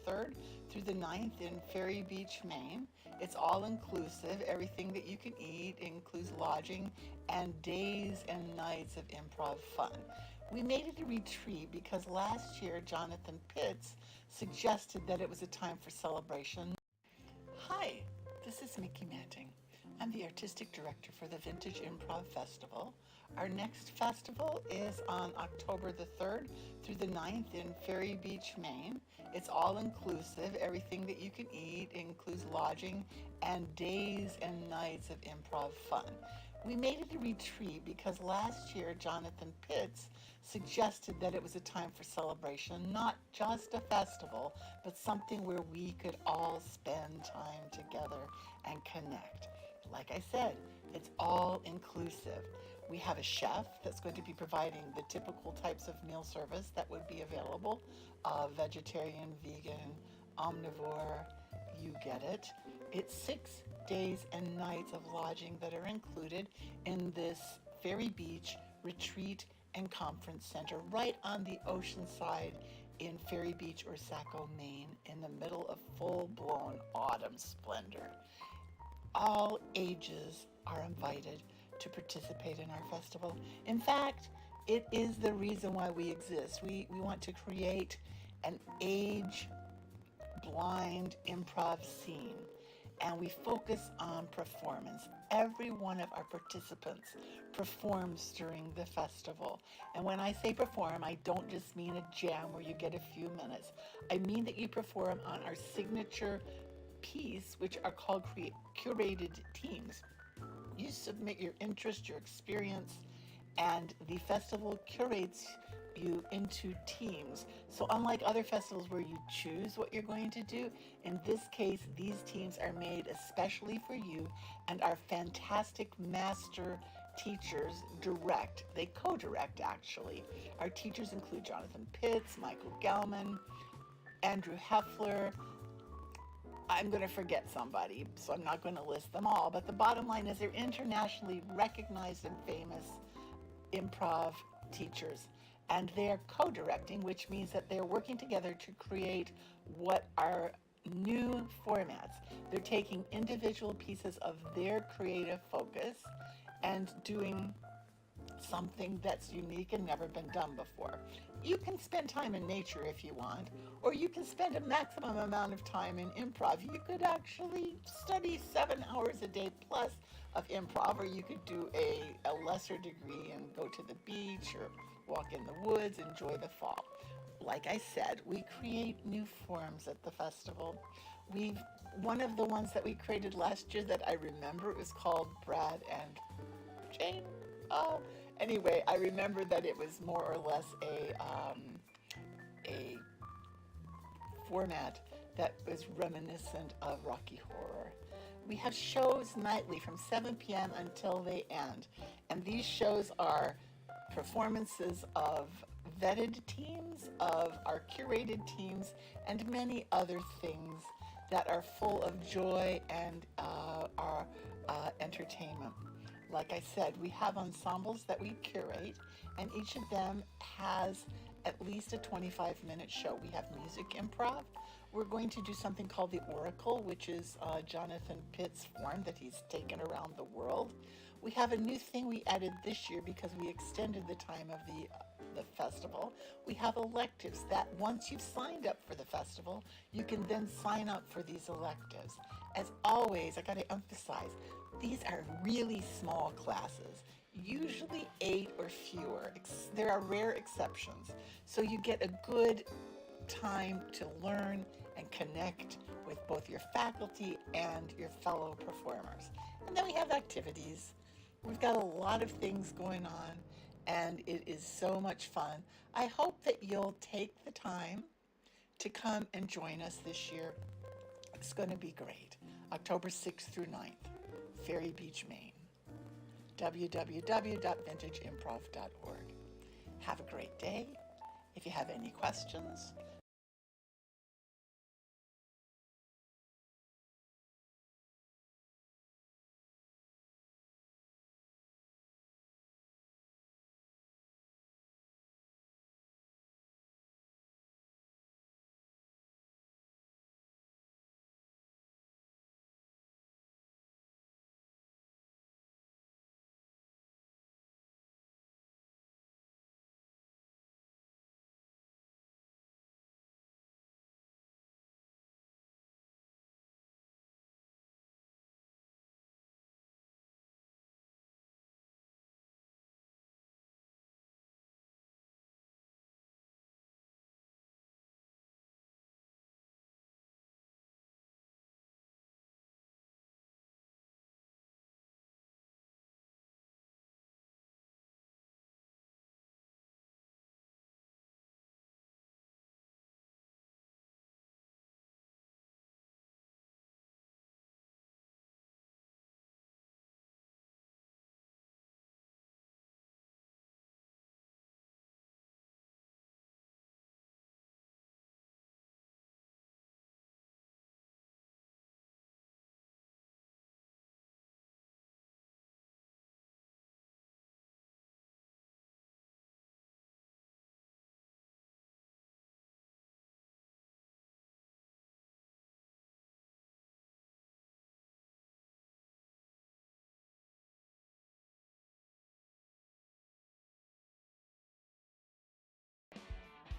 3rd through the 9th in Ferry Beach, Maine. It's all inclusive. Everything that you can eat includes lodging and days and nights of improv fun. We made it a retreat because last year Jonathan Pitts suggested that it was a time for celebration. Hi, this is Mickey Manting. I'm the artistic director for the Vintage Improv Festival. Our next festival is on October the 3rd through the 9th in Ferry Beach, Maine. It's all inclusive. Everything that you can eat includes lodging and days and nights of improv fun. We made it a retreat because last year Jonathan Pitts suggested that it was a time for celebration, not just a festival, but something where we could all spend time together and connect. Like I said, it's all inclusive. We have a chef that's going to be providing the typical types of meal service that would be available, vegetarian, vegan, omnivore, you get it. It's 6 days and nights of lodging that are included in this Ferry Beach retreat and conference center right on the ocean side in Ferry Beach or Saco, Maine, in the middle of full-blown autumn splendor. All ages are invited to participate in our festival. In fact, it is the reason why we exist. We want to create an age blind improv scene, and we focus on performance. Every one of our participants performs during the festival. And when I say perform, I don't just mean a jam where you get a few minutes. I mean that you perform on our signature piece, which are called curated teams. You submit your interest, your experience, and the festival curates you into teams. So unlike other festivals where you choose what you're going to do, in this case, these teams are made especially for you, and our fantastic master teachers direct. They co-direct, actually. Our teachers include Jonathan Pitts, Michael Gelman, Andrew Heffler. I'm going to forget somebody, so I'm not going to list them all, but the bottom line is they're internationally recognized and famous improv teachers, and they're co-directing, which means that they're working together to create what are new formats. They're taking individual pieces of their creative focus and doing something that's unique and never been done before. You can spend time in nature if you want, or you can spend a maximum amount of time in improv. You could actually study 7 hours a day plus of improv, or you could do a lesser degree and go to the beach or walk in the woods, enjoy the fall. Like I said, we create new forms at the festival. One of the ones that we created last year that I remember, it was called Brad and Jane. Anyway, I remember that it was more or less a format that was reminiscent of Rocky Horror. We have shows nightly from 7 p.m. until they end, and these shows are performances of vetted teams, of our curated teams, and many other things that are full of joy and our entertainment. Like I said, we have ensembles that we curate, and each of them has at least a 25-minute show. We have music improv. We're going to do something called the Oracle, which is Jonathan Pitt's form that he's taken around the world. We have a new thing we added this year because we extended the time of the festival. We have electives that once you've signed up for the festival, you can then sign up for these electives. As always, I got to emphasize, these are really small classes, usually 8 or fewer. There are rare exceptions. So you get a good time to learn and connect with both your faculty and your fellow performers. And then we have activities. We've got a lot of things going on, and it is so much fun. I hope that you'll take the time to come and join us this year. It's going to be great. October 6th through 9th, Ferry Beach, Maine. www.vintageimprov.org. Have a great day. If you have any questions,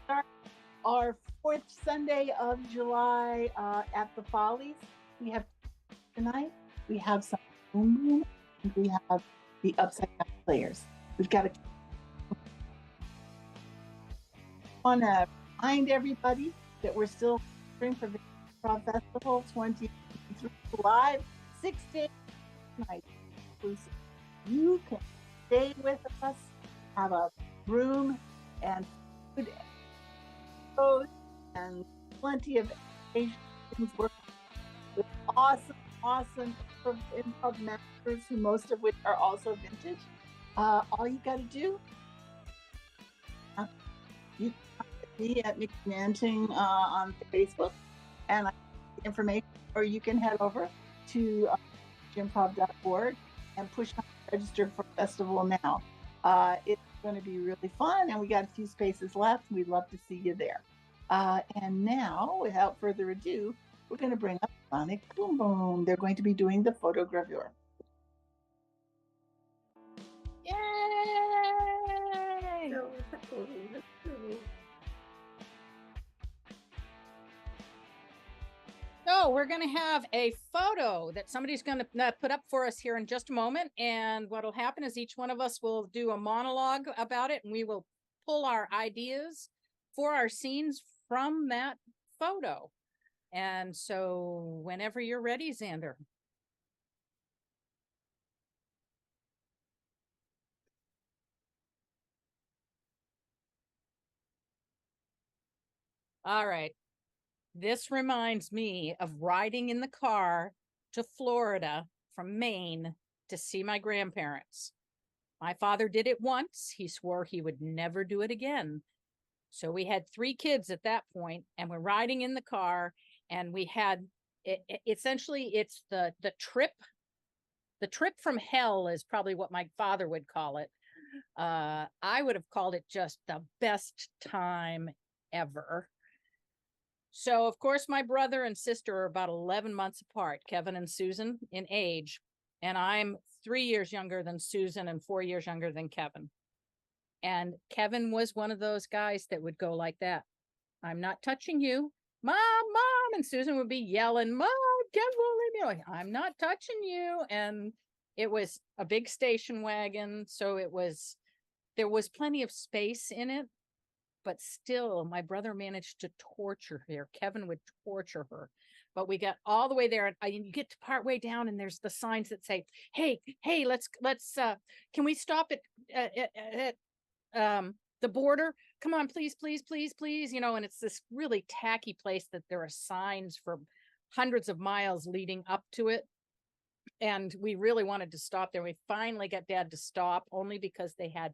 start our fourth Sunday of July at the Follies. We have tonight. We have some boom boom, and we have the upside down players. We've got to want to remind everybody that we're still preparing for the Improv Festival 2023 live, 6 days tonight. You can stay with us, have a room and food and plenty of things work with awesome improv masters, who most of which are also vintage. All you got to do, you can me at McManting on Facebook, and information, or you can head over to improv.org and push on register for festival now. It's going to be really fun, and we got a few spaces left. We'd love to see you there. And now, without further ado, we're going to bring up Sonic Boom Boom. They're going to be doing the photogravure. Yay! So we're going to have a photo that somebody's going to put up for us here in just a moment. And what will happen is each one of us will do a monologue about it, and we will pull our ideas for our scenes from that photo. And so whenever you're ready, Xander. All right. This reminds me of riding in the car to Florida from Maine to see my grandparents. My father did it once. He swore he would never do it again. So we had 3 kids at that point, and we're riding in the car, and we had essentially it's the trip. The trip from hell is probably what my father would call it. I would have called it just the best time ever. So, of course, my brother and sister are about 11 months apart, Kevin and Susan, in age. And I'm 3 years younger than Susan and 4 years younger than Kevin. And Kevin was one of those guys that would go like that. I'm not touching you. Mom, Mom. And Susan would be yelling, Mom, Kevin won't leave me alone. I'm not touching you. And it was a big station wagon. So there was plenty of space in it. But still, my brother managed to torture her. Kevin would torture her. But we got all the way there, and you get to part way down, and there's the signs that say, "Hey, let's can we stop at the border? Come on, please, please, please, please." You know, and it's this really tacky place that there are signs for hundreds of miles leading up to it. And we really wanted to stop there. We finally got Dad to stop, only because they had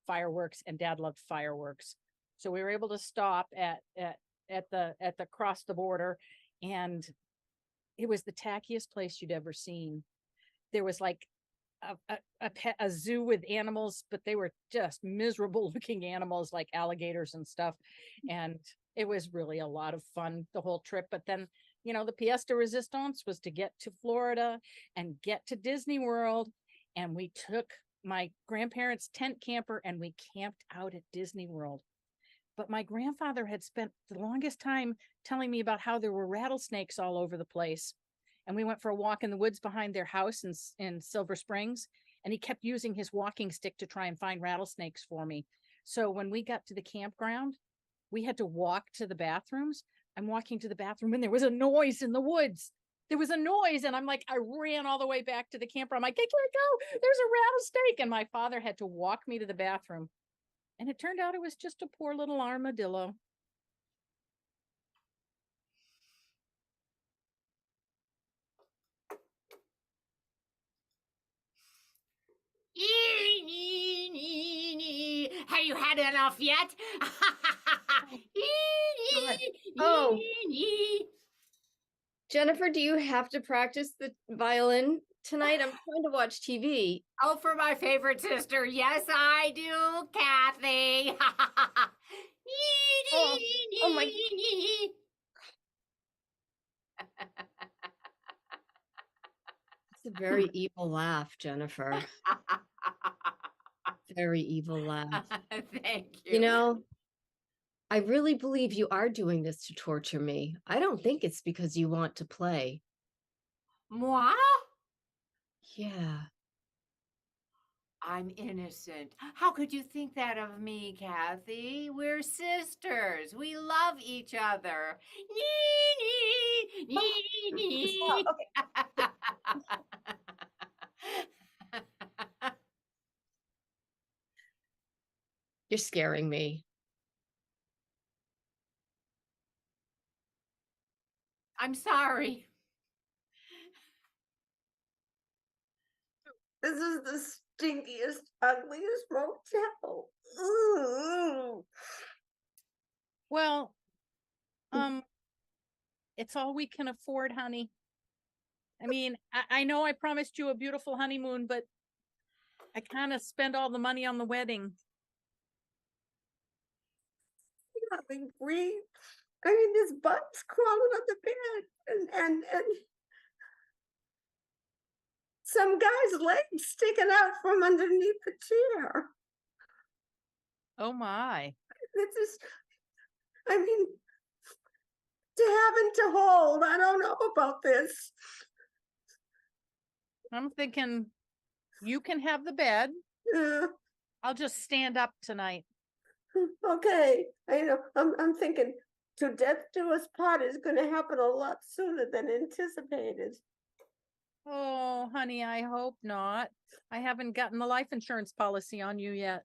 fireworks, and Dad loved fireworks. So we were able to stop at the cross the border, and it was the tackiest place you'd ever seen. There was like a zoo with animals, but they were just miserable looking animals like alligators and stuff. And it was really a lot of fun, the whole trip. But then, you know, the pièce de résistance was to get to Florida and get to Disney World. And we took my grandparents' tent camper and we camped out at Disney World. But my grandfather had spent the longest time telling me about how there were rattlesnakes all over the place. And we went for a walk in the woods behind their house in Silver Springs. And he kept using his walking stick to try and find rattlesnakes for me. So when we got to the campground, we had to walk to the bathrooms. I'm walking to the bathroom, and there was a noise in the woods. There was a noise, and I'm like, I ran all the way back to the camper. I'm like, I can't go. There's a rattlesnake. And my father had to walk me to the bathroom. And it turned out it was just a poor little armadillo. Have you had enough yet? Oh. Jennifer, do you have to practice the violin tonight? I'm trying to watch TV. Oh, for my favorite sister. Yes, I do, Kathy. Oh my. It's a very evil laugh, Jennifer. Very evil laugh. Thank you. You know, I really believe you are doing this to torture me. I don't think it's because you want to play. Moi? Yeah. I'm innocent. How could you think that of me, Kathy? We're sisters. We love each other. Nee, nee, nee, Stop. nee. You're scaring me. I'm sorry. This is the stinkiest, ugliest motel. Ooh. Well, it's all we can afford, honey. I mean, I know I promised you a beautiful honeymoon, but I kind of spent all the money on the wedding. Having breathe. I mean, there's bugs crawling on the bed, and some guy's legs sticking out from underneath the chair. Oh my. This is, I mean, to have and to hold. I don't know about this. I'm thinking you can have the bed. Uh, I'll just stand up tonight. okay, I'm thinking to death do us part is going to happen a lot sooner than anticipated. Oh, honey, I hope not. I haven't gotten the life insurance policy on you yet.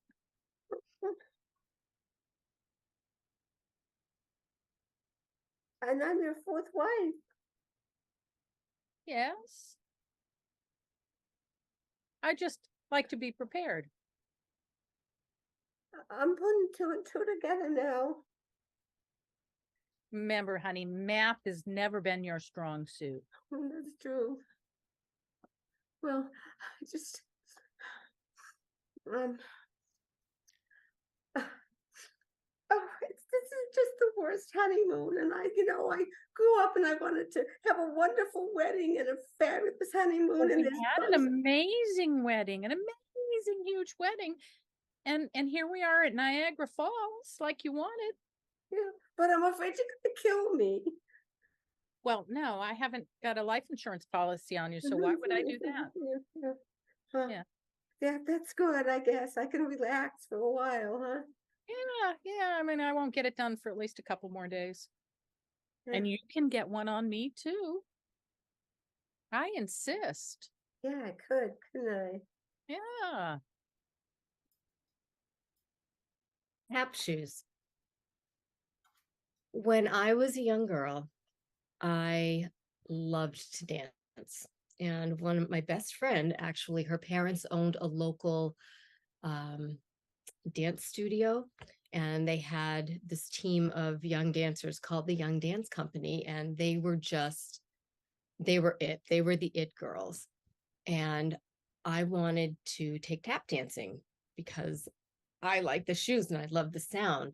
And I'm your fourth wife. Yes. I just like to be prepared. I'm putting two and two together now. Remember, honey, math has never been your strong suit. That's true. Well, I just this is just the worst honeymoon. And I grew up and I wanted to have a wonderful wedding and a fabulous honeymoon. And We this had an amazing wedding, an amazing huge wedding. And here we are at Niagara Falls, like you wanted. yeah, but I'm afraid you're gonna kill me. Well, no, I haven't got a life insurance policy on you, so why would I do that? Yeah. Huh. Yeah. Yeah, that's good, I guess. I can relax for a while, huh? Yeah. I mean, I won't get it done for at least a couple more days. Yeah. And you can get one on me too. I insist. Yeah, I could, couldn't I? Yeah. Tap shoes. When I was a young girl, I loved to dance. And one of my best friend, actually, her parents owned a local dance studio. And they had this team of young dancers called the Young Dance Company. And they were it. They were the it girls. And I wanted to take tap dancing because I like the shoes and I love the sound.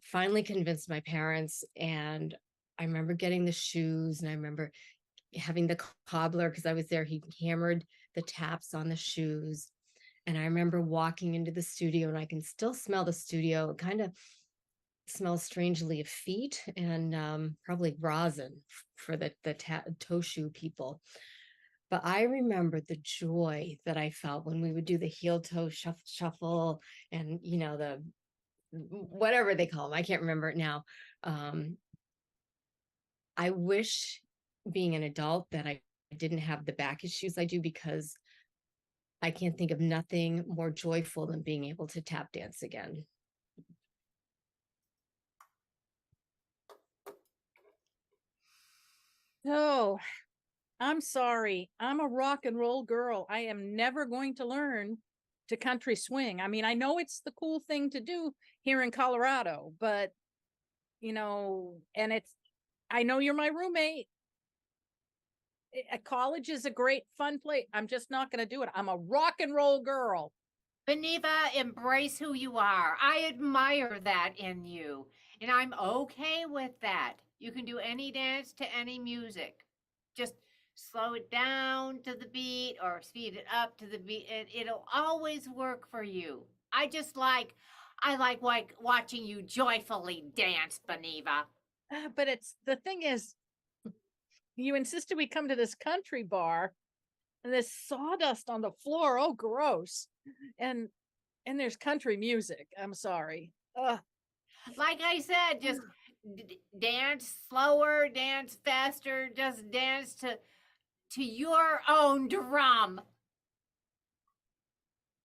Finally convinced my parents, and I remember getting the shoes, and I remember having the cobbler because I was there. He hammered the taps on the shoes. And I remember walking into the studio, and I can still smell the studio. It kind of smells strangely of feet and probably rosin for the toe shoe people. But I remember the joy that I felt when we would do the heel toe shuffle and, the whatever they call them. I can't remember it now. I wish being an adult that I didn't have the back issues I do, because I can't think of nothing more joyful than being able to tap dance again. Oh, I'm sorry. I'm a rock and roll girl. I am never going to learn to country swing. I mean, I know it's the cool thing to do here in Colorado, but and I know you're my roommate. College is a great fun place. I'm just not going to do it. I'm a rock and roll girl. Beneva, embrace who you are. I admire that in you, and I'm okay with that. You can do any dance to any music. Just slow it down to the beat or speed it up to the beat, and it'll always work for you. I just like I like watching you joyfully dance, Beneva. But the thing is, you insisted we come to this country bar and there's sawdust on the floor. Oh, gross. And there's country music. I'm sorry. Ugh. Like I said, just dance slower, dance faster, just dance to your own drum.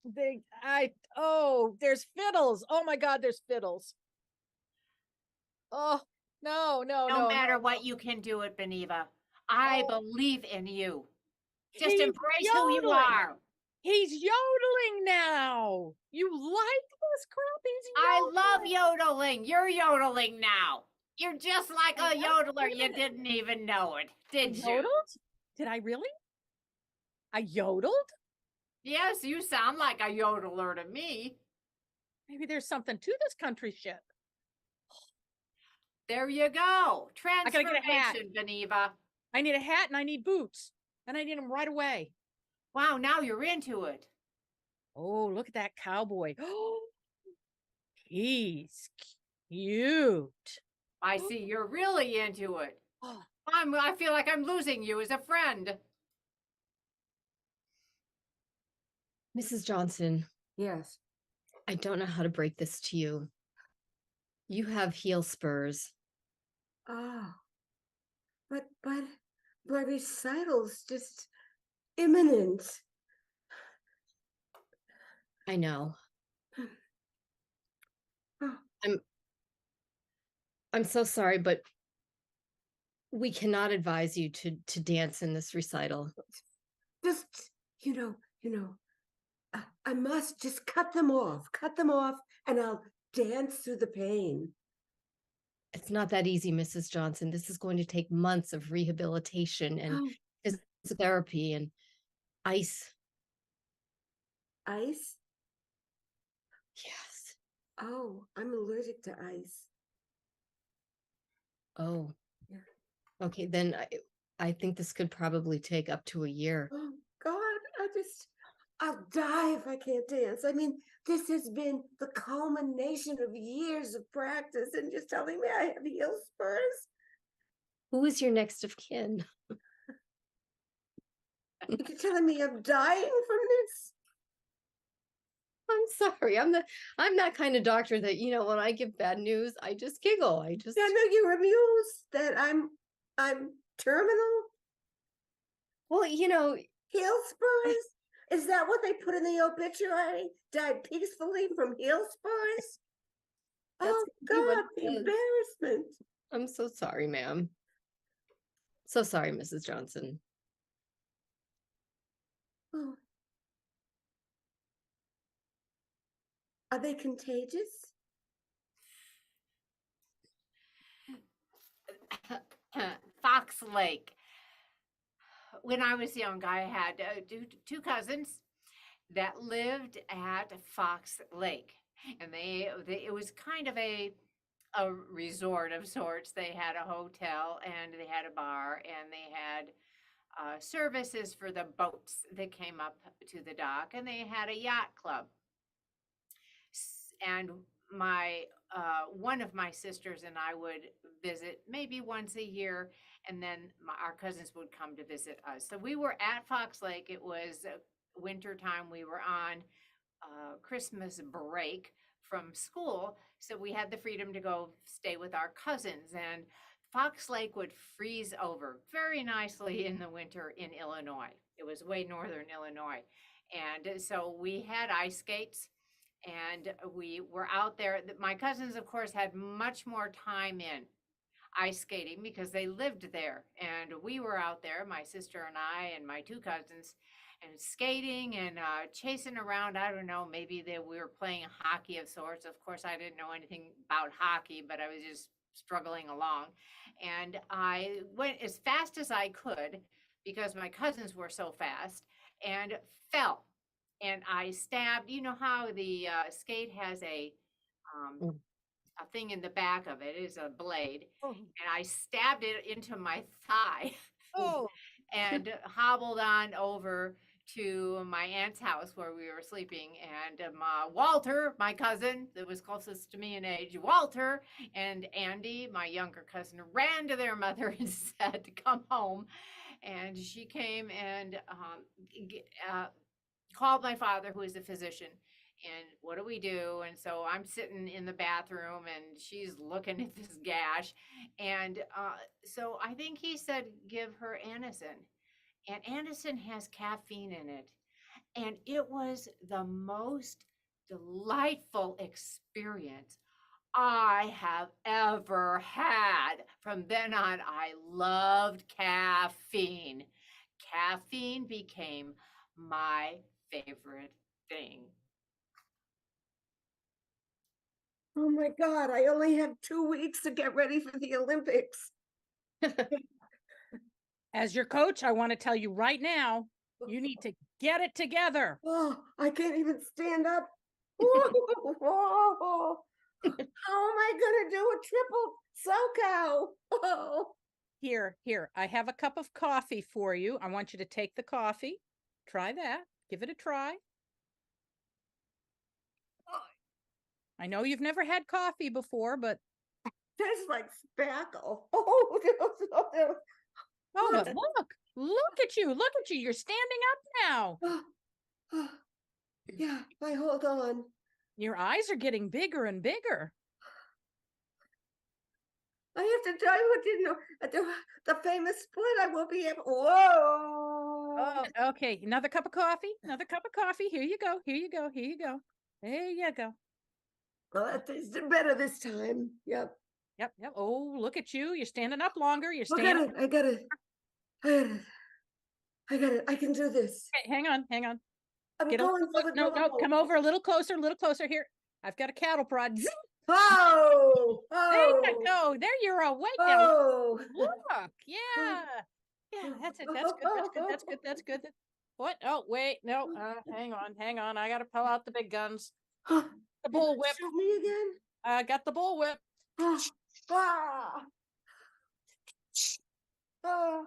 There's fiddles. Oh my God, there's fiddles. Oh, no, no, No no, matter no. what, you can do it, Beneva. I Oh, believe in you. Just he's embrace who you yodeling. are. He's yodeling now. You like this crap? He's I love yodeling. yodeling. You're yodeling now. You're just like a yodeler. Wait a You minute. didn't even know it, I did you? yodeled? Did I really? I yodeled? Yes, you sound like a yodeler to me. Maybe there's something to this country shit. There you go. gotta get a hat. Transformation, Beneva. I need a hat and I need boots. And I need them right away. Wow, now you're into it. Oh, look at that cowboy. Oh, he's cute. I see you're really into it. Oh, I feel like I'm losing you as a friend. Mrs. Johnson, Yes. I don't know how to break this to you. You have heel spurs. Oh. But my recital's just imminent. I know. Oh. I'm so sorry, but we cannot advise you to dance in this recital. Just, I must just cut them off, and I'll dance through the pain. It's not that easy, Mrs. Johnson. This is going to take months of rehabilitation and Oh, physical therapy and ice. ice? Yes. Oh, I'm allergic to ice. Oh. Yeah. Okay, then I think this could probably take up to a year. Oh, God, I'll die if I can't dance. I mean, this has been the culmination of years of practice, and just telling me I have heel spurs? Who is your next of kin? You're telling me I'm dying from this? I'm sorry. I'm that kind of doctor that, when I give bad news, I just giggle. I know you're amused that I'm terminal? well, Heel spurs? Is that what they put in the obituary? Died peacefully from heel spurs? That's Oh, gonna be what God, it the is. embarrassment. I'm so sorry, ma'am. So sorry, Mrs. Johnson. Oh. Are they contagious? Fox Lake. When I was young, I had two cousins that lived at Fox Lake, and it was kind of a resort of sorts. They had a hotel and they had a bar and they had services for the boats that came up to the dock, and they had a yacht club. And my one of my sisters and I would visit maybe once a year, and then our cousins would come to visit us. So we were at Fox Lake. It was winter time. We were on Christmas break from school, so we had the freedom to go stay with our cousins. And Fox Lake would freeze over very nicely in the winter in Illinois. It was way northern Illinois, and so we had ice skates and we were out there. My cousins, of course, had much more time in ice skating because they lived there. And we were out there, my sister and I and my two cousins, and skating and chasing around. I don't know, maybe we were playing hockey of sorts. Of course, I didn't know anything about hockey, but I was just struggling along. And I went as fast as I could because my cousins were so fast and fell. And I stabbed, you know how the skate has Mm. a thing in the back of it is a blade, oh, and I stabbed it into my thigh oh. and hobbled on over to my aunt's house where we were sleeping, and Walter, my cousin that was closest to me in age, Walter and Andy, my younger cousin, ran to their mother and said to come home. And she came and called my father, who is a physician. And what do we do? And so I'm sitting in the bathroom and she's looking at this gash. And so I think he said, give her Anacin. And Anacin has caffeine in it. And it was the most delightful experience I have ever had. From then on, I loved caffeine. Caffeine became my favorite thing. Oh my God, I only have 2 weeks to get ready for the Olympics. As your coach, I want to tell you right now, you need to get it together. Oh, I can't even stand up. Oh, how am I going to do a triple SoCo? Oh. Here, I have a cup of coffee for you. I want you to take the coffee. Try that. Give it a try. I know you've never had coffee before, but Tastes like spackle. oh, but look at you. Look at you. You're standing up now. Yeah, if I hold on. Your eyes are getting bigger and bigger. I have to tell you what you know. The famous split, I will be able. Whoa. Oh, okay. Another cup of coffee. Another cup of coffee. Here you go. Here you go. Here you go. There you go. Well, that tasted better this time. Yep. Yep. Oh, look at you. You're standing up longer. You're I standing. got it. I can do this. Okay, hang on. I'm Get going for the no, goal. come over a little closer here. I've got a cattle prod. Oh, There you go. There you're awake now. oh. Look. Yeah. Yeah, that's it. That's good. What? Oh, wait. No. Hang on. I gotta pull out the big guns. The bullwhip. Shoot me again. I got the bullwhip. Ah. Ah.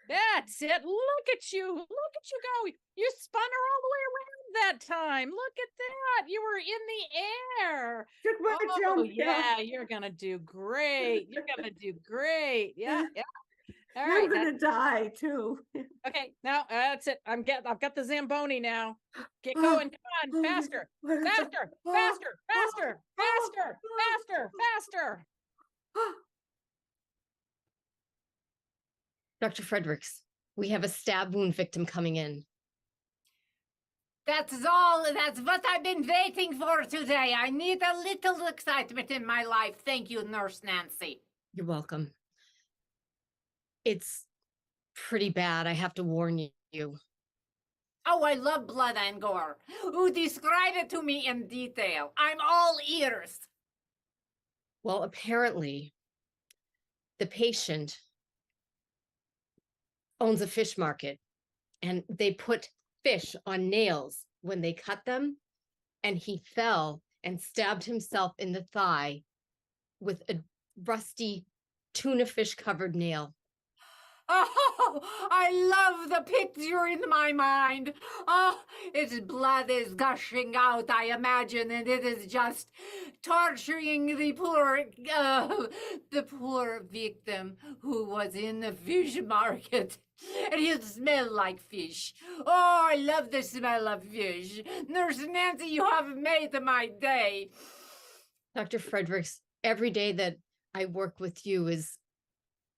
That's it. Look at you. Look at you go. You spun her all the way around that time. Look at that. You were in the air. Took my Oh, jump. yeah. You're going to do great. Yeah. All I'm right. gonna die too. Okay. Now that's it. I've got the Zamboni now. Get going. Come on. Faster. Dr. Fredericks, we have a stab wound victim coming in. That's all. That's what I've been waiting for today. I need a little excitement in my life. Thank you, Nurse Nancy. You're welcome. It's pretty bad. I have to warn you. Oh, I love blood and gore. Ooh, describe it to me in detail. I'm all ears. Well, apparently, the patient owns a fish market, and they put fish on nails when they cut them, and he fell and stabbed himself in the thigh with a rusty tuna fish covered nail. Oh, I love the picture in my mind. Oh, its blood is gushing out, I imagine, and it is just torturing the poor victim who was in the fish market. And he'll smell like fish. Oh, I love the smell of fish. Nurse Nancy, you have made my day. Dr. Fredericks, every day that I work with you is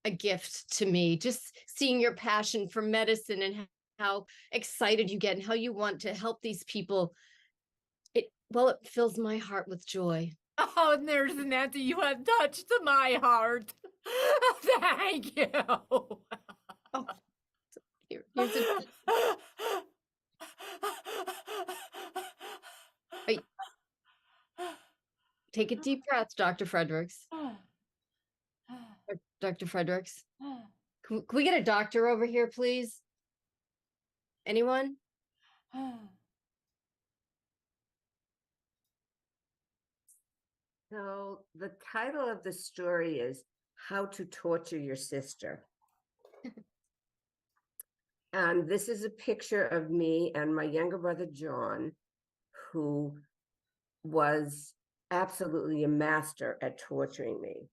a gift to me. Just seeing your passion for medicine and how excited you get and how you want to help these people. It fills my heart with joy. Oh, Nurse Nancy, you have touched my heart. Thank you. Oh, here's a... Wait. Take a deep breath, Dr. Fredericks. Dr. Fredericks. Can we get a doctor over here, please? Anyone? So the title of the story is How to Torture Your Sister. And this is a picture of me and my younger brother, John, who was absolutely a master at torturing me.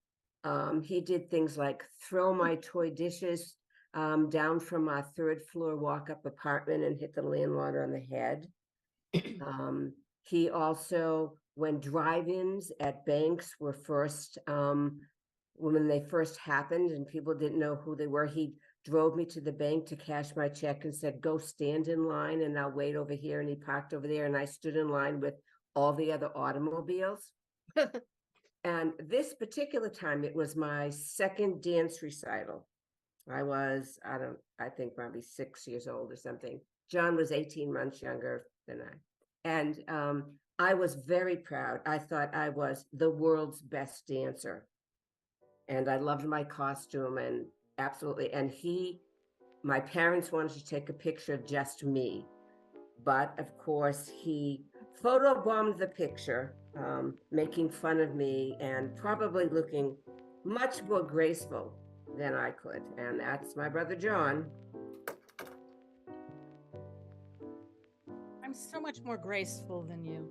He did things like throw my toy dishes down from our third floor walk-up apartment and hit the landlord on the head. He also, when drive-ins at banks were first, when they first happened and people didn't know who they were, he drove me to the bank to cash my check and said, go stand in line and I'll wait over here. And he parked over there and I stood in line with all the other automobiles. And this particular time, it was my second dance recital. I was, I think probably 6 years old or something. John was 18 months younger than I. And I was very proud. I thought I was the world's best dancer. And I loved my costume and absolutely. And my parents wanted to take a picture of just me. But of course, he photobombed the picture, making fun of me and probably looking much more graceful than I could. And that's my brother, John. I'm so much more graceful than you.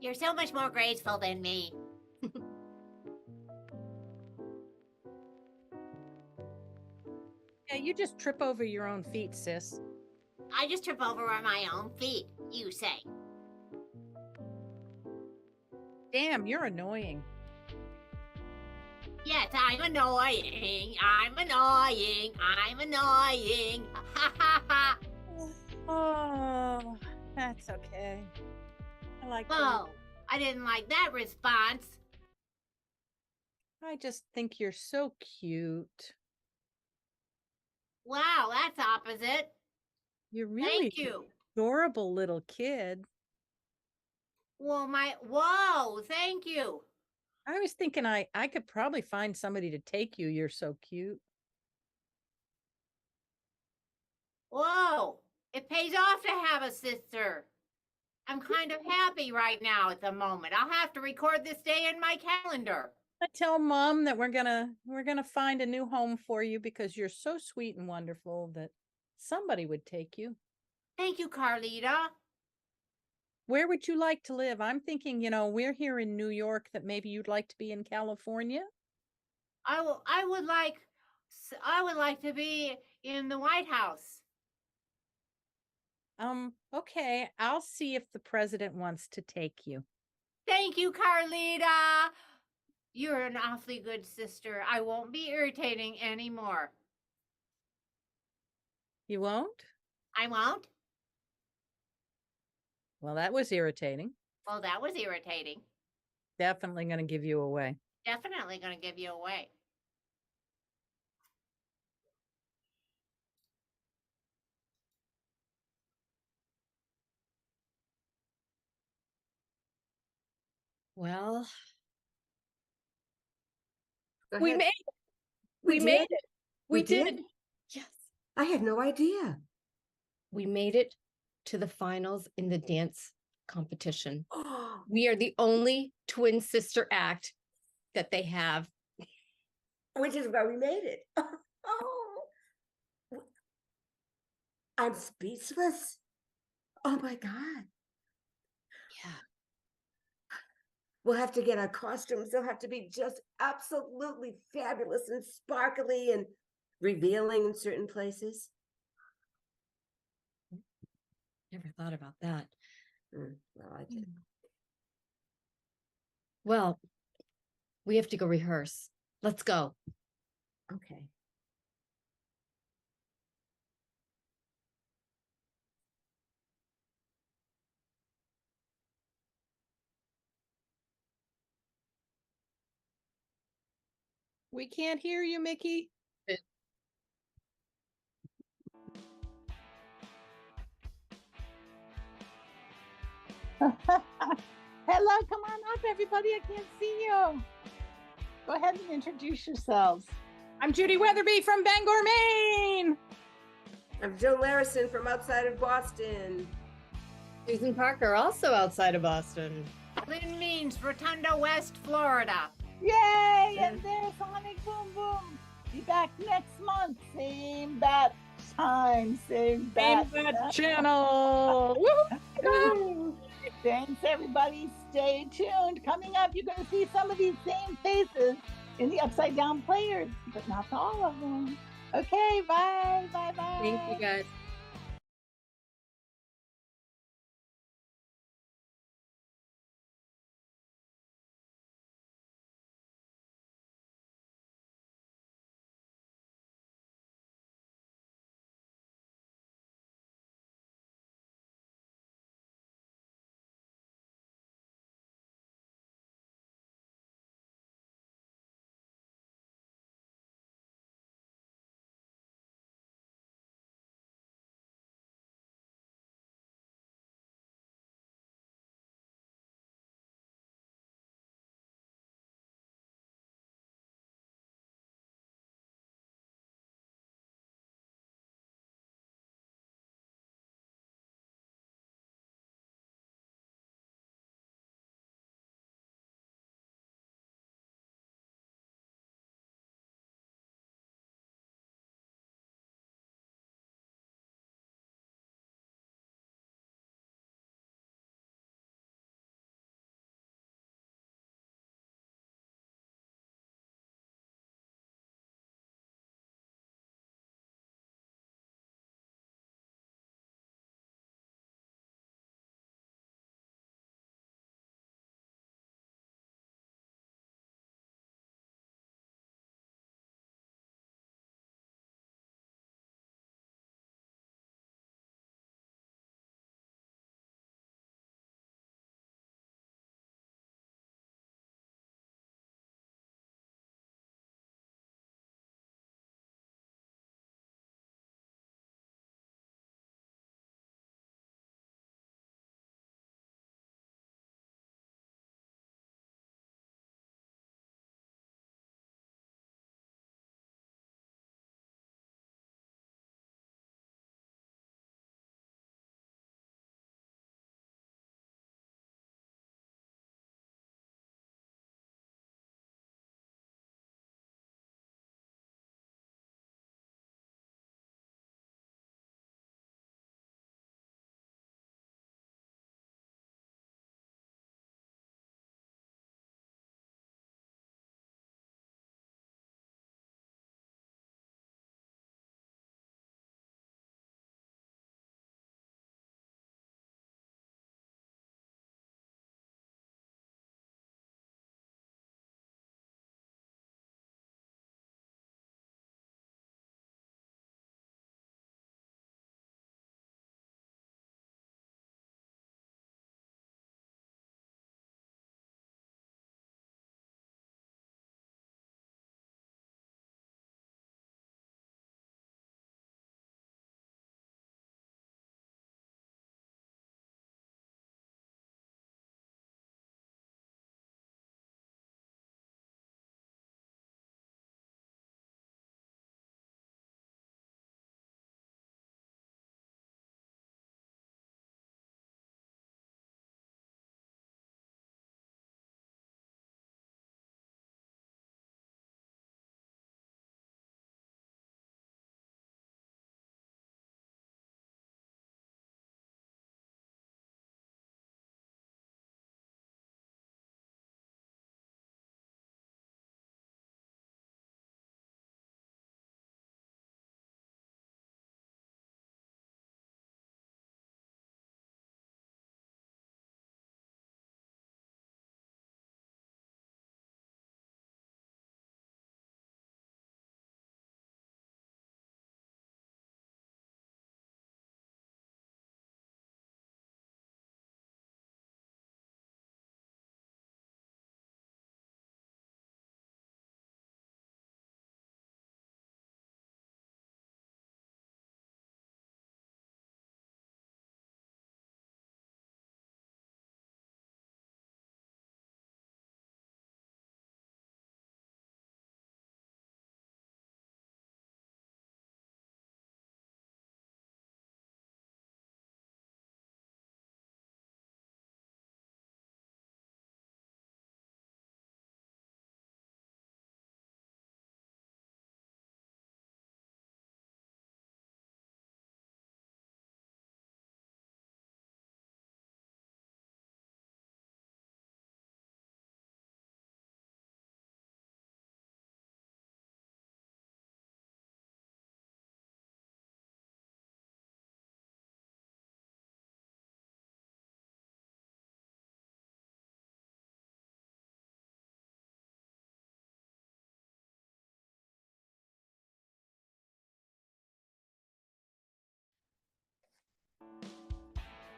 You're so much more graceful than me. Yeah, you just trip over your own feet, sis. I just trip over on my own feet, you say. Damn, you're annoying. Yes, I'm annoying. I'm annoying. I'm annoying. Ha ha ha. Oh, that's okay. I like that. Whoa, I didn't like that response. I just think you're so cute. Wow, that's opposite. You're really Thank you. adorable little kid. Well, whoa, thank you. I was thinking I could probably find somebody to take you. You're so cute. Whoa, it pays off to have a sister. I'm kind of happy right now at the moment. I'll have to record this day in my calendar. I tell Mom that we're gonna find a new home for you because you're so sweet and wonderful that somebody would take you. Thank you, Carlita. Where would you like to live? I'm thinking, we're here in New York, that maybe you'd like to be in California. I would like to be in the White House. Okay, I'll see if the president wants to take you. Thank you, Carlita. You're an awfully good sister. I won't be irritating anymore. You won't? I won't? Well, that was irritating. Well, that was irritating. Definitely going to give you away. Definitely going to give you away. Well, Go We ahead. made it. We We did? made it. We We did. did? yes, I had no idea. we made it to the finals in the dance competition. Oh, We are the only twin sister act that they have. which is why we made it. Oh, I'm speechless. Oh my God. Yeah. We'll have to get our costumes. They'll have to be just absolutely fabulous and sparkly and revealing in certain places. Never thought about that. Well, I did. Well, we have to go rehearse. Let's go. Okay. We can't hear you, Mickey. Hello, come on up, everybody. I can't see you. Go ahead and introduce yourselves. I'm Judy Weatherby from Bangor, Maine. I'm Joan Larison from outside of Boston. Susan Parker, also outside of Boston. Lynn Means, Rotunda, West Florida. Yay! And there's Sonic Boom Boom. Be back next month. Same bat time, same Same bat bat channel. channel. Woohoo! Woo! Thanks, everybody. Stay tuned. Coming up, you're going to see some of these same faces in the Upside Down Players, but not all of them. Okay, bye, bye, bye. Thank you guys.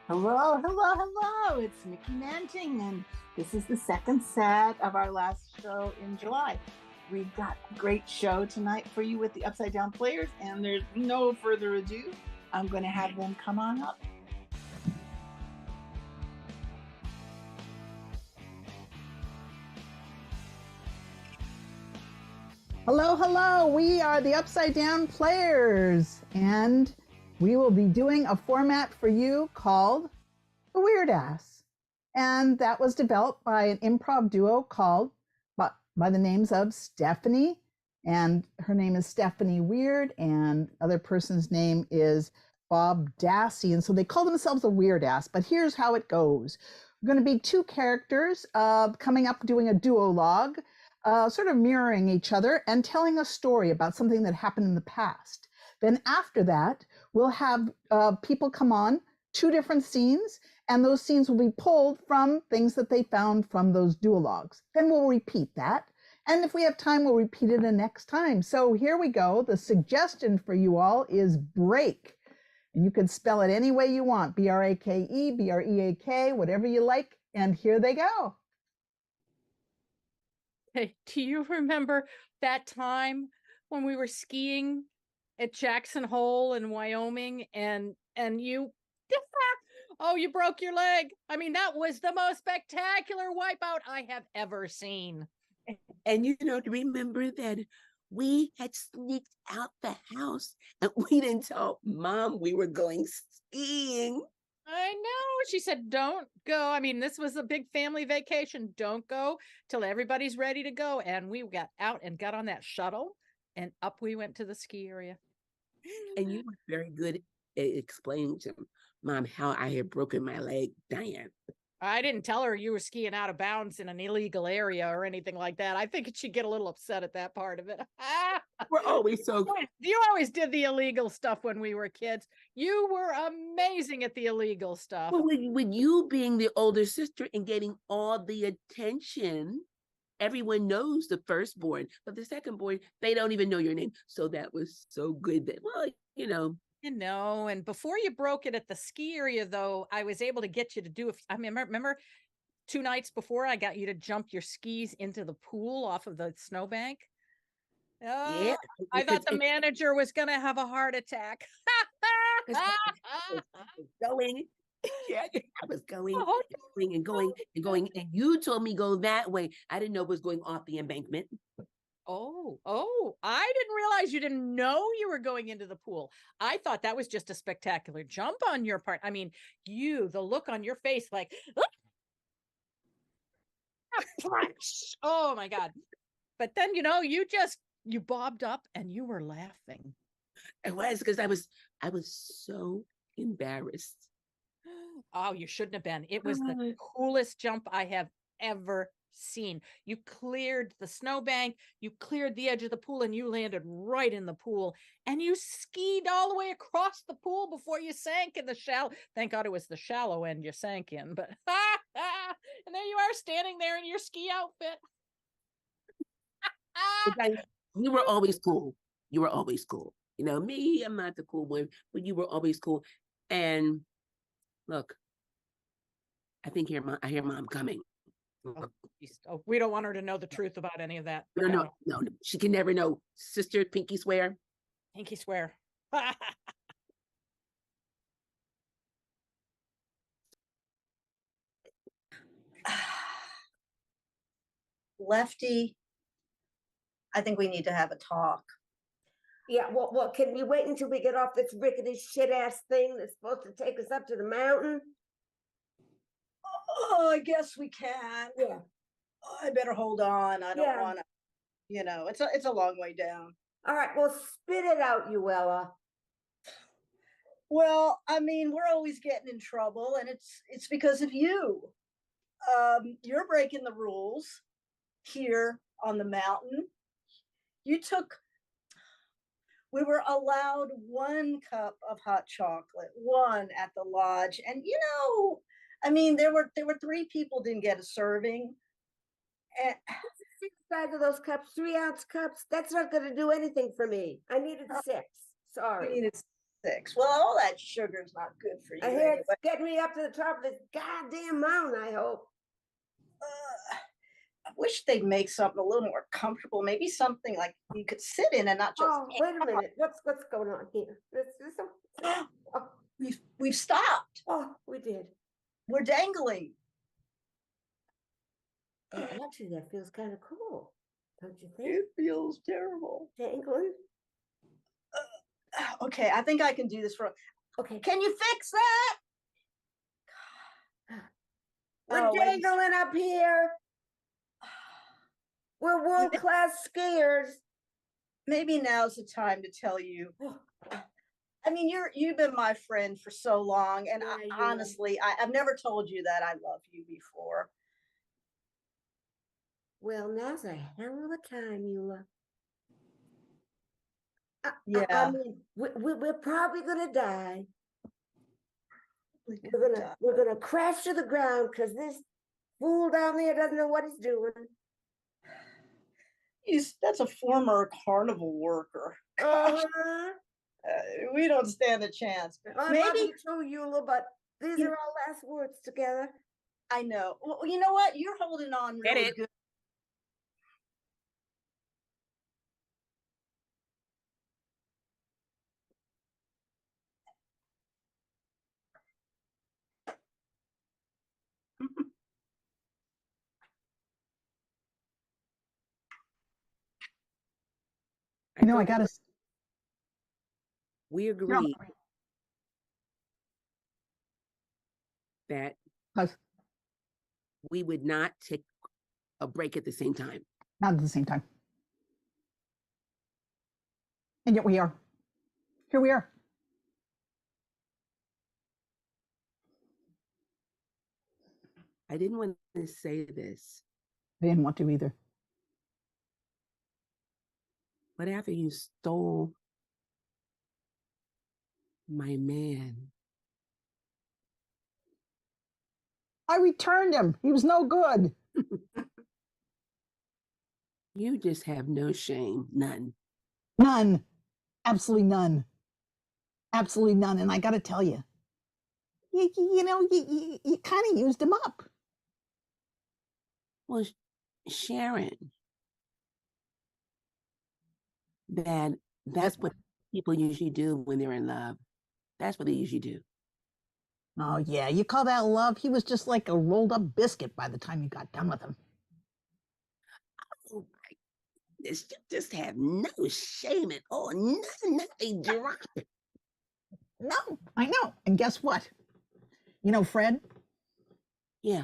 Hello, hello, hello. It's Nikki Manting, and this is the second set of our last show in July. We've got a great show tonight for you with the Upside Down Players, and there's no further ado. I'm going to have them come on up. Hello, hello. We are the Upside Down Players, and we will be doing a format for you called The Weird Ass. And that was developed by an improv duo called by the names of Stephanie, and her name is Stephanie Weird, and other person's name is Bob Dassey. And so they call themselves a Weird Ass, but here's how it goes. We're going to be two characters coming up doing a duologue, sort of mirroring each other and telling a story about something that happened in the past. Then after that, we'll have people come on, two different scenes, and those scenes will be pulled from things that they found from those duologues. Then we'll repeat that. And if we have time, we'll repeat it the next time. So here we go. The suggestion for you all is break. And you can spell it any way you want, B-R-A-K-E, B-R-E-A-K, whatever you like. And here they go. Hey, do you remember that time when we were skiing at Jackson Hole in Wyoming and you oh, you broke your leg? I mean, that was the most spectacular wipeout I have ever seen. And remember that we had sneaked out the house and we didn't tell Mom we were going skiing. I know. She said, don't go. I mean, this was a big family vacation. Don't go till everybody's ready to go. And we got out and got on that shuttle and up we went to the ski area. And you were very good at explaining to Mom how I had broken my leg, Diane. I didn't tell her you were skiing out of bounds in an illegal area or anything like that. I think she'd get a little upset at that part of it. We're always so You always did the illegal stuff when we were kids. You were amazing at the illegal stuff. Well, with you being the older sister and getting all the attention, everyone knows the firstborn, but the secondborn, they don't even know your name. So that was so good that, well, and before you broke it at the ski area, though, I was able to get you to do I mean, remember 2 nights before I got you to jump your skis into the pool off of the snowbank? yeah. I thought the manager was going to have a heart attack. Going. Yeah, I was going and going, and you told me go that way. I didn't know it was going off the embankment. Oh, I didn't realize you didn't know you were going into the pool. I thought that was just a spectacular jump on your part. I mean, the look on your face, like, oh my God. But then, you bobbed up and you were laughing. It was because I was so embarrassed. Oh, you shouldn't have been. It was the coolest jump I have ever seen. You cleared the snowbank, you cleared the edge of the pool, and you landed right in the pool. And you skied all the way across the pool before you sank in the shallow. Thank God it was the shallow end you sank in. But and there you are standing there in your ski outfit. You were always cool. You were always cool. Me, I'm not the cool one, but you were always cool. And look, I hear Mom coming. Oh, we don't want her to know the truth about any of that. No. She can never know. Sister, pinky swear. Pinky swear. Lefty, I think we need to have a talk. Yeah, well, can we wait until we get off this rickety shit ass thing that's supposed to take us up to the mountain? Oh, I guess we can. Yeah. Oh, I better hold on. I don't want to, it's a long way down. All right, well, spit it out, Uella. Well, I mean, we're always getting in trouble, and it's because of you. You're breaking the rules here on the mountain. We were allowed 1 cup of hot chocolate, 1 at the lodge. And, I mean, there were 3 people didn't get a serving. And 6 sides of those cups, 3-ounce cups. That's not going to do anything for me. I needed 6. Sorry. 6. Well, all that sugar's not good for you I hear anyway. it's getting me up to the top of this goddamn mountain, I hope. I wish they'd make something a little more comfortable. Maybe something like you could sit in and not just. Oh, wait a minute. What's going on here? Oh, We've stopped. oh, we did. We're dangling. Hey, actually, that feels kind of cool, don't you think? It feels terrible. Dangling? Okay, I think I can do this for. Okay. Can you fix that? We're Oh, wait. dangling up here. We're world-class skiers. Maybe now's the time to tell you. Oh, I mean, you've been my friend for so long, and Yeah, you are. honestly, I've never told you that I love you before. well, now's a hell of a time, Eula. I Yeah. mean, we're probably gonna die. We could We're die. gonna crash to the ground because this fool down there doesn't know what he's doing. That's a former carnival worker. Uh-huh. We don't stand a chance. I Maybe- love you too, Eula, but these You- are our last words together. I know. Well, you know what? You're holding on Get really it. good. I No, I thought gotta. we agreed that Cause we would not take a break at the same time. not at the same time. And yet we are. Here we are. I didn't want to say this, I didn't want to either. but after you stole my man, I returned him. He was no good. you just have no shame, none. None. Absolutely none. Absolutely none. And I got to tell you, you kind of used him up. Well, Sharon, that's what people usually do when they're in love. That's what they usually do. Oh, yeah. You call that love? He was just like a rolled up biscuit by the time you got done with him. Oh my goodness, you just have no shame at all. None, not a drop. No, I know. And guess what? You know, Fred, Yeah,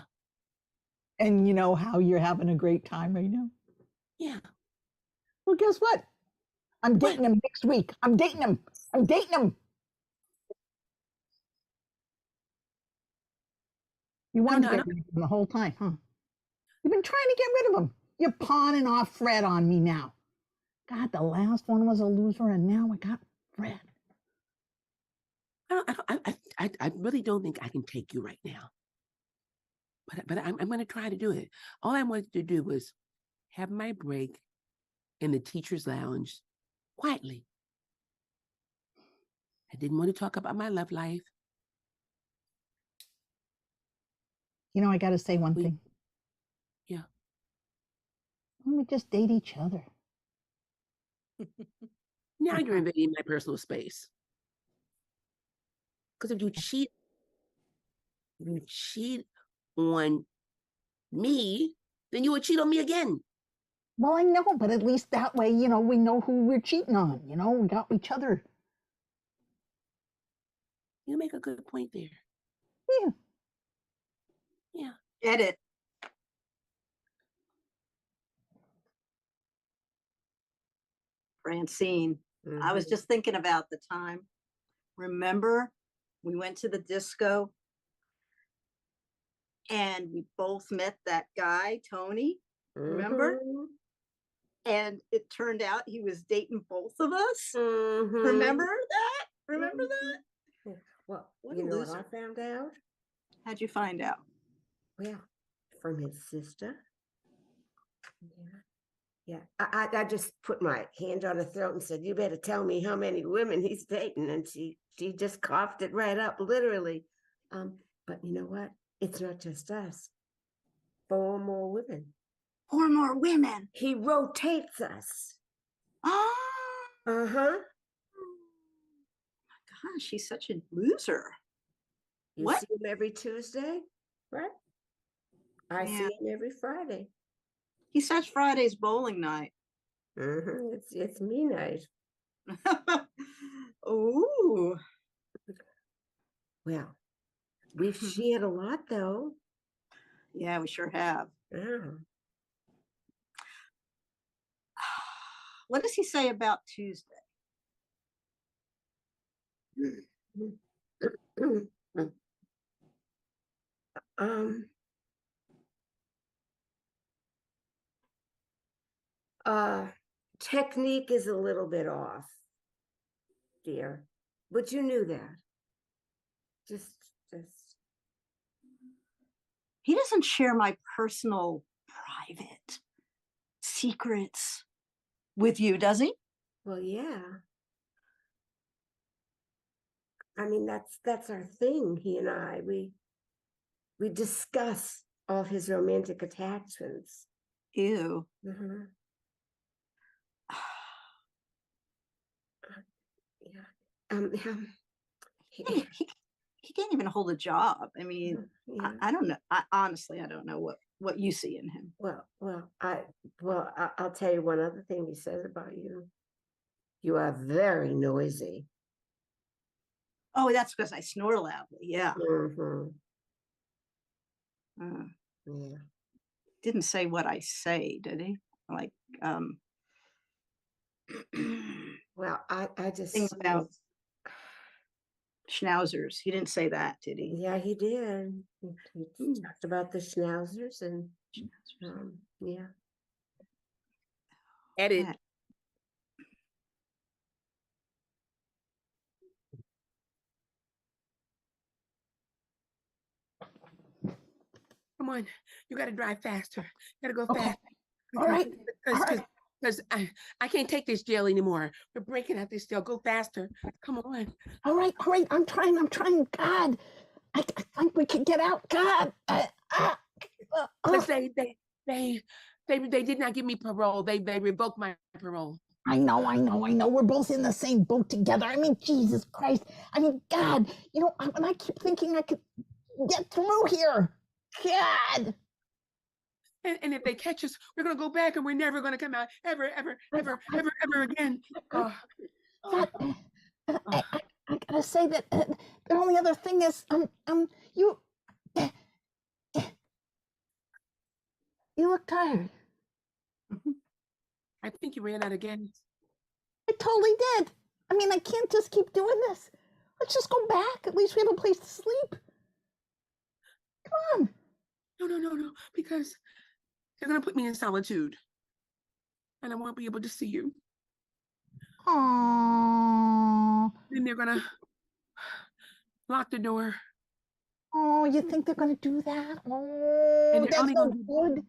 and you know how you're having a great time right now? yeah. Well, guess what? I'm What? dating him next week. I'm dating him. I'm dating him. You wanted no, to I get rid of him the whole time, huh? You've been trying to get rid of him. You're pawning off Fred on me now. God, the last one was a loser, and now I got Fred. I really don't think I can take you right now. But I'm going to try to do it. All I wanted to do was have my break in the teacher's lounge quietly. I didn't want to talk about my love life. You know, I got to say one thing. Yeah. Why don't we just date each other? Now you're invading my personal space. Because if you cheat on me, then you would cheat on me again. Well, I know, but at least that way, we know who we're cheating on. We got each other. You make a good point there. Yeah. Yeah. Edit. Francine, I was Mhm. just thinking about the time. Remember, we went to the disco and we both met that guy, Tony, remember? Mhm. And it turned out he was dating both of us. Mhm. Remember that? Remember that? Well, What you a know what I loser. found out? How'd you find out? Well, from his sister. Yeah. Yeah, I just put my hand on her throat and said, "You better tell me how many women he's dating." And she just coughed it right up, literally. But you know what? It's not just us. 4 more women. 4 more women. He rotates us. Oh Uh-huh. gosh, she's such a loser. You What? see him every Tuesday, right? I Yeah. see him every Friday. He says Friday's bowling night. It's me night. Oh, Well, we've shared a lot though. yeah, we sure have. Yeah. What does he say about Tuesday? um uh Technique is a little bit off, dear, but you knew that. Just He doesn't share my personal, private secrets with you, does he? well, yeah. I mean, that's our thing. He and I, we discuss all his romantic attachments. Ew. Mhm. Yeah. He, he can't even hold a job. I mean, yeah. I don't know. Honestly, I don't know what you see in him. I'll tell you one other thing he says about you. You are very noisy. Oh, that's because I snore loudly. Yeah. Mhm. Uh, Yeah. didn't say what I say, did he? Like, Well, I just thing about schnauzers. He didn't say that, did he? yeah, he did. He Ooh. talked about the schnauzers and yeah. Edit. That- Come on, you got to drive faster. You got to go Okay. fast. All right. All right. Because I can't take this jail anymore. We're breaking out this jail. Go faster. Come on. All right. All right. I'm trying. God, I think we can get out. God. Because they did not give me parole. They revoked my parole. I know. We're both in the same boat together. I mean, Jesus Christ. I mean, God, and I keep thinking I could get through here. God. And if they catch us, we're gonna go back and we're never gonna come out ever again. Oh. God, I gotta say that the only other thing is, you look tired. I think you ran out of gas. I totally did. I mean, I can't just keep doing this. Let's just go back. At least we have a place to sleep. Come on. No, because they're gonna put me in solitude, and I won't be able to see you. Aww. Then they're gonna lock the door. Oh, you think they're gonna do that? Oh, they're that's only not gonna good.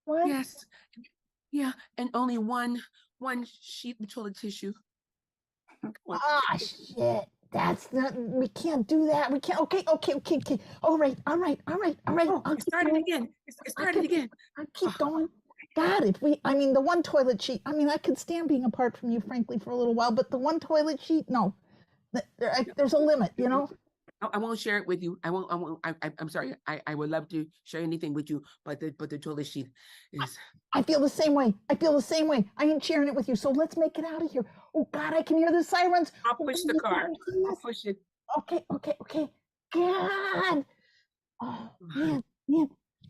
What? Yes, yeah, and only one sheet of toilet tissue. Ah, shit. That's not. We can't do that. We can't. Okay. All right. Oh, I'll it keep started going. again. It started again. I'll keep going. God, I mean, the one toilet sheet. I mean, I could stand being apart from you, frankly, for a little while, but the one toilet sheet, no. There's a limit, I won't share it with you. I won't. I'm sorry. I would love to share anything with you, but the toilet sheet is. I feel the same way. I ain't sharing it with you. So let's make it out of here. Oh God, I can hear the sirens. I'll push the car. I'll push it. Okay. God. Oh man,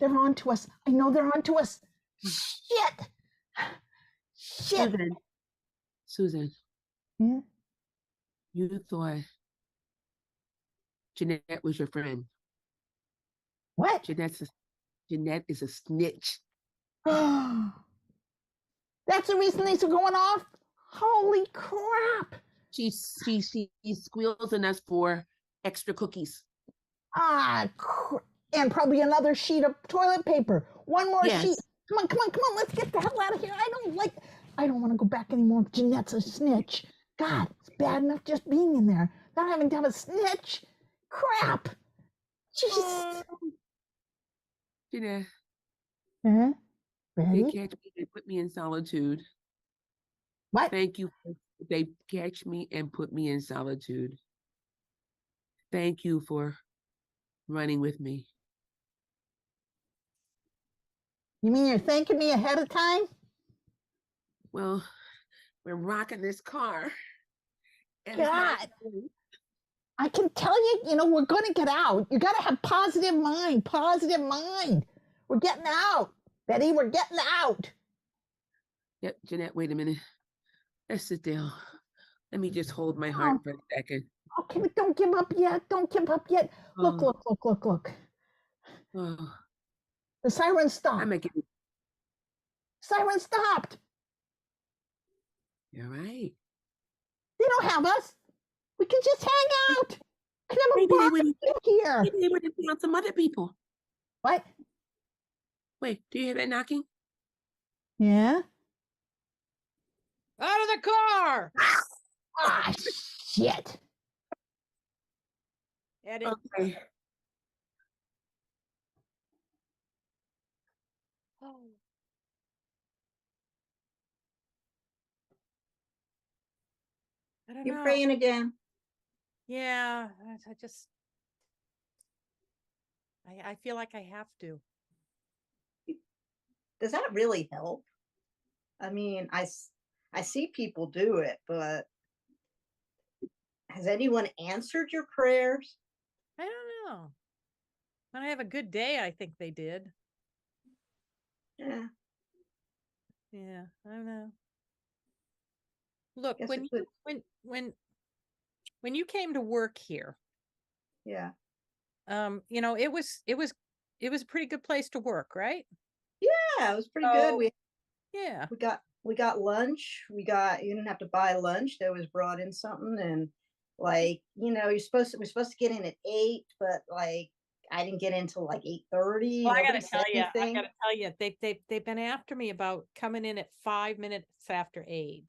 they're on to us. I know they're on to us. Shit. Susan. Yeah? You thought Jeanette was your friend. What? Jeanette is a snitch. That's the reason these are going off? Holy crap. She squeals on us for extra cookies. And probably another sheet of toilet paper. One more sheet. Come on, come on, come on. Let's get the hell out of here. I don't want to go back anymore if Jeanette's a snitch. God, it's bad enough just being in there. Not having to have a snitch. Crap. Jesus. Jeanette, Huh? they Ready? catch me and put me in solitude. What? Thank you. They catch me and put me in solitude. Thank you for running with me. You mean you're thanking me ahead of time? Well, we're rocking this car. And it's not God. going. I can tell you, we're going to get out. You got to have positive mind, positive mind. We're getting out. Betty, we're getting out. Yep, Jeanette, wait a minute. Let's sit down. Let me just hold my heart for a second. Okay, but don't give up yet. Don't give up yet. Look, Oh. look. Oh, The siren stopped. I'm making. Siren stopped. You're right. They don't have us. We can just hang out. We can have a Maybe they barbecue would. here. Maybe they would have found some other people. What? Wait, do you hear that knocking? Yeah? Out of the car. Ah, shit. Edit. Okay. Oh. I don't You know. praying again? Yeah, I feel like I have to. Does that really help? I mean, I see people do it, but has anyone answered your prayers? I don't know. When I have a good day, I think they did. Yeah. Yeah, I don't know. Look, Guess when it you when you came to work here, Yeah. it was a pretty good place to work, right? Yeah, it was pretty good. So, yeah. We got lunch. You didn't have to buy lunch. They always brought in something, and we're supposed to get in at 8, but like I didn't get in till like 8:30. Well, Nobody said anything. they've been after me about coming in at 5 minutes after 8.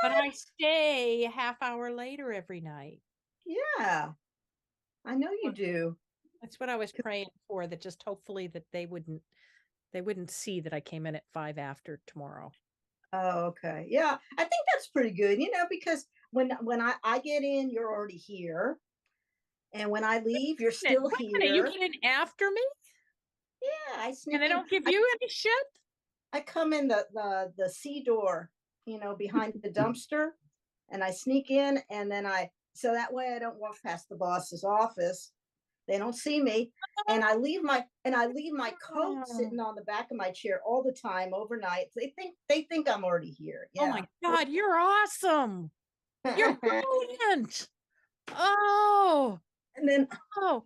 But I stay a half hour later every night. Yeah, I know you do. That's what I was praying for, that just hopefully that they wouldn't see that I came in at 5 after tomorrow. Oh, okay. Yeah, I think that's pretty good, because when I get in, you're already here. And when I leave, you're still Wait a minute, you here. get in after me? Yeah, I sneak And they in. don't give you any shit? I come in the C door, behind the dumpster, and I sneak in, and then so that way I don't walk past the boss's office. They don't see me, and I leave my coat sitting on the back of my chair all the time overnight. They think I'm already here. Oh Yeah. my God, you're awesome. You're brilliant. Oh, And then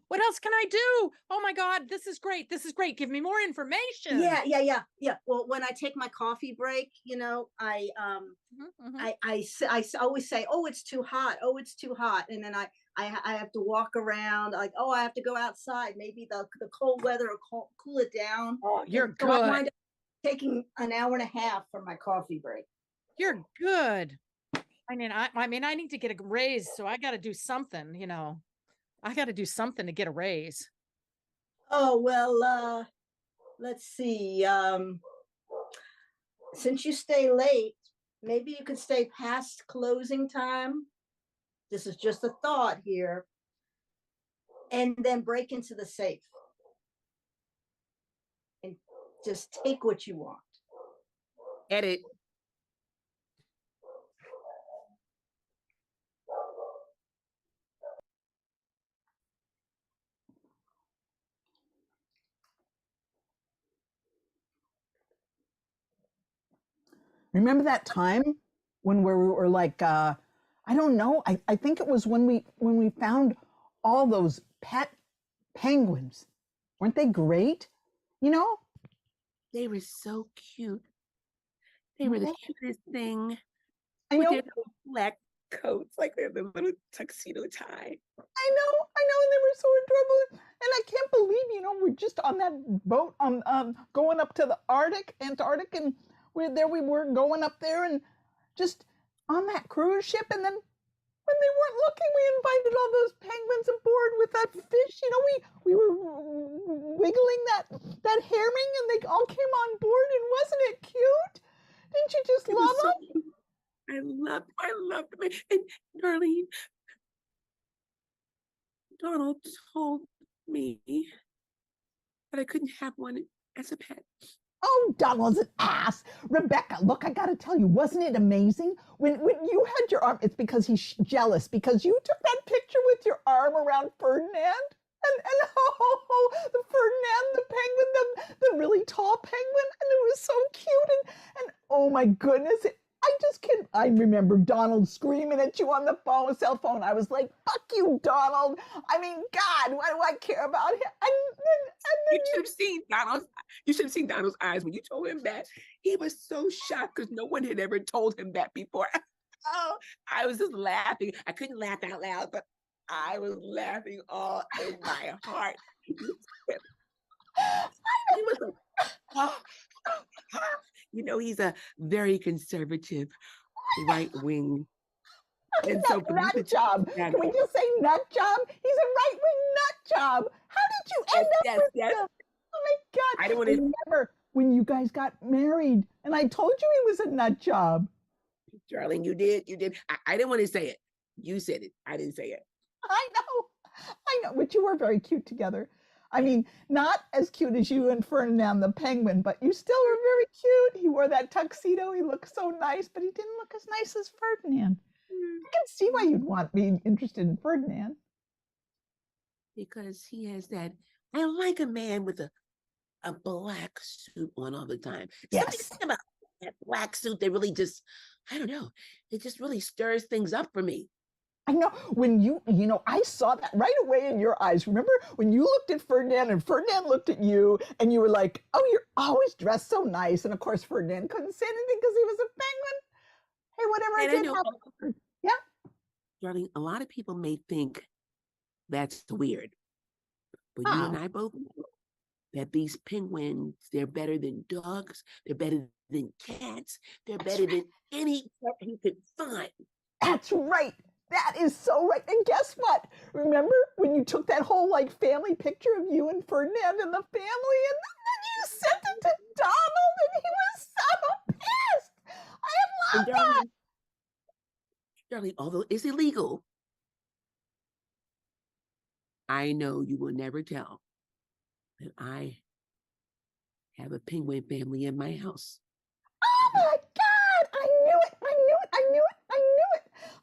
what else can I do? Oh my God, this is great. This is great. Give me more information. yeah. Well, when I take my coffee break, I always say, "Oh, it's too hot. Oh, it's too hot," and then I have to walk around, like, "Oh, I have to go outside. Maybe the cold weather will cool it down." Oh, you're So I good. wind up taking an hour and a half for my coffee break. You're good. I mean, I need to get a raise, so I got to do something, I got to do something to get a raise. Oh, well, let's see. Since you stay late, maybe you could stay past closing time. This is just a thought here. And then break into the safe and just take what you want. Edit. Remember that time when we were like, I don't know. I think it was when we found all those pet penguins. Weren't they great? They were so cute. They were the cutest thing I with know. their little black coats, like the little tuxedo tie. I know, and they were so adorable. And I can't believe, we're just on that boat on going up to the Antarctic, and we were going up there and just on that cruise ship. And then when they weren't looking, we invited all those penguins aboard with that fish. We were wiggling that herring, and they all came on board. And wasn't it cute? Didn't you just It love was so them? cute. I loved them. And Darlene, Donald told me that I couldn't have one as a pet. Oh, Donald's an ass. Rebecca, look, I got to tell you, wasn't it amazing? When you had your arm, it's because he's jealous, because you took that picture with your arm around Ferdinand. And the Ferdinand, the penguin, the really tall penguin, and it was so cute. And oh my goodness, I just can't. I remember Donald screaming at you on the cell phone. I was like, fuck you, Donald. I mean, God, why do I care about him? You should have seen Donald's. You should have seen Donald's eyes when you told him that. He was so shocked because no one had ever told him that before. Oh, I was just laughing. I couldn't laugh out loud, but I was laughing all in my heart. He was like, oh. He's a very conservative right wing. And so nut job. Can we just say nut job? He's a right-wing nut job. How did you end up with him? Oh my God. I don't want to remember when you guys got married and I told you he was a nut job. Darling, you did. I didn't want to say it. You said it. I didn't say it. I know, but you were very cute together. I mean, not as cute as you and Ferdinand the penguin, but you still were very cute. He wore that tuxedo. He looked so nice, but he didn't look as nice as Ferdinand. I can see why you'd want being interested in Ferdinand. Because he has that, I like a man with a black suit on all the time. Yes. Something about that black suit that really just, I don't know, it just really stirs things up for me. I know when I saw that right away in your eyes. Remember when you looked at Ferdinand and Ferdinand looked at you and you were like, oh, you're always dressed so nice. And of course, Ferdinand couldn't say anything because he was a penguin. Hey, whatever I did happened. Yeah. Darling, a lot of people may think that's weird. But you and I both know that these penguins, they're better than dogs. They're better than cats. They're better than any pet you could find. That's right. That is so right. And guess what? Remember when you took that whole family picture of you and Ferdinand and the family, and then you sent it to Donald, and he was so pissed. I love that. Darling, although it's illegal, I know you will never tell that I have a penguin family in my house. Oh my God! I knew it!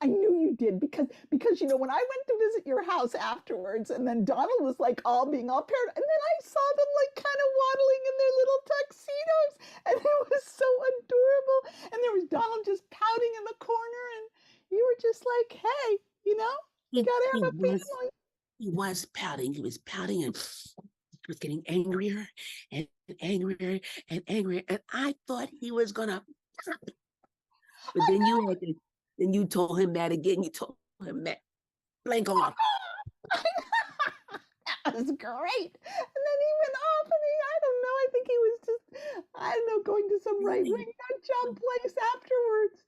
I knew you did because when I went to visit your house afterwards, and then Donald was being all paired, and then I saw them kind of waddling in their little tuxedos, and it was so adorable. And there was Donald just pouting in the corner, and you were just like, hey, you gotta have a family. He was pouting. He was pouting and he was getting angrier and angrier and angrier. And I thought he was gonna pop. But then you told him that again. You told him that. Blank off. That was great. And then he went off, and I don't know. I think he was just, going to some right-wing nut job place afterwards.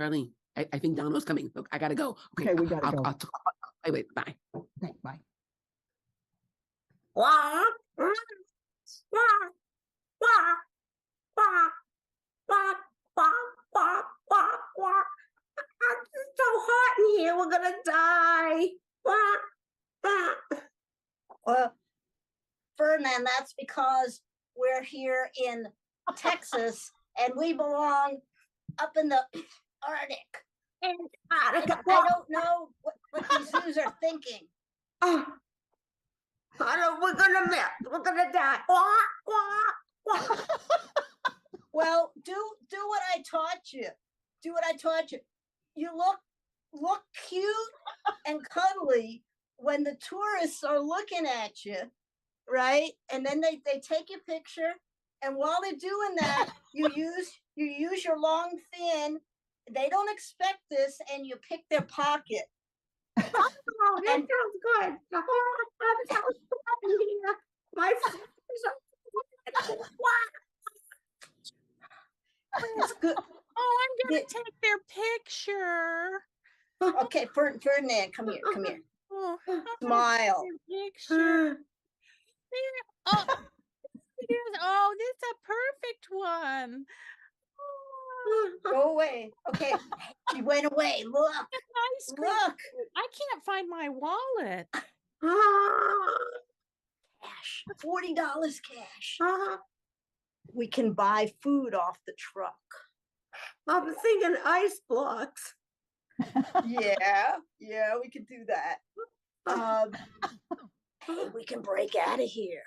Darlene, I think Donald's coming. Look, I gotta go. Okay, we gotta go. Wait, bye. Okay, bye. It's so hot in here. We're gonna die. Well, Ferdinand, that's because we're here in Texas and we belong up in the Arctic. I don't know what these zoos are thinking. Oh, we're gonna melt. We're gonna die. Well, do what I taught you. Do what I taught you. You look cute and cuddly when the tourists are looking at you, right? And then they take your picture, and while they're doing that, you use your long fin they don't expect this, and you pick their pocket. Oh, that And- sounds good. Oh, that sounds good. Yeah. My fingers are. It's good. Oh, I'm gonna The- take their picture. Okay, Ferdinand, come here, come here. Oh, I'm gonna Smile. take their picture. There. Oh, it is. Oh, this is a perfect one. Oh, Go away. Okay, she went away. Look, ice cream. look. I can't find my wallet. Cash, $40 cash. We can buy food off the truck. I'm thinking ice blocks. Yeah, we can do that. Hey, we can break out of here.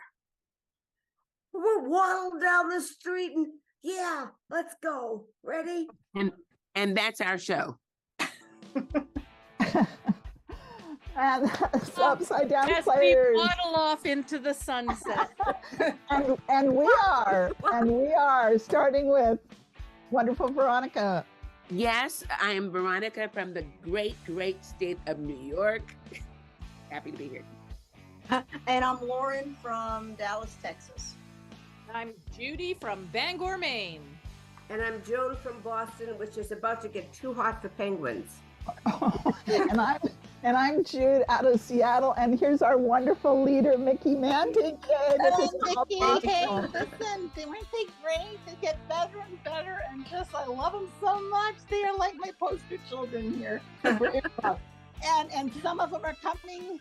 We'll waddle down the street and yeah, let's go. Ready? And that's our show. And that's upside down As we players. waddle off into the sunset. And we are starting with wonderful Veronica. Yes, I am Veronica from the great, great state of New York. Happy to be here. And I'm Lauren from Dallas, Texas. I'm Judy from Bangor, Maine. And I'm Joan from Boston, which is about to get too hot for penguins. and I'm Jude out of Seattle, and here's our wonderful leader, Mickey Manting. Mickey, hey, listen, weren't they great? They get better and better, and just I love them so much. They are like my poster children here. and some of them are coming.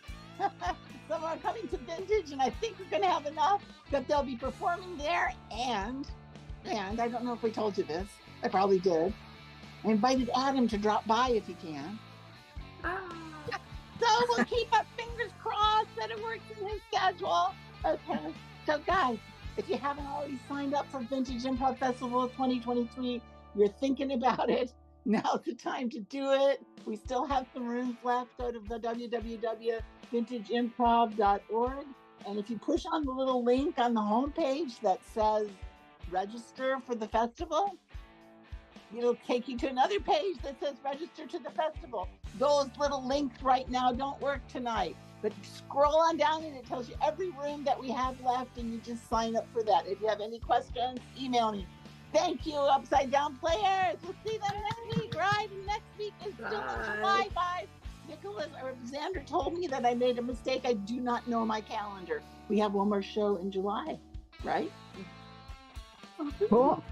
Some are coming to Vintage, and I think we're going to have enough that they'll be performing there. And I don't know if we told you this. I probably did. I invited Adam to drop by if he can. So we'll keep our fingers crossed that it works in his schedule. Okay. So guys, if you haven't already signed up for Vintage Improv Festival 2023, you're thinking about it, now's the time to do it. We still have some rooms left. Go to the www.vintageimprov.org. And if you push on the little link on the homepage that says register for the festival, it'll take you to another page that says register to the festival. Those little links right now don't work tonight, but scroll on down and it tells you every room that we have left, and you just sign up for that. If you have any questions, email me. Thank you, Upside Down players. We'll see them next week, right? And next week is still in July. Bye. Nicholas or Xander told me that I made a mistake. I do not know my calendar. We have one more show in July, right? Cool.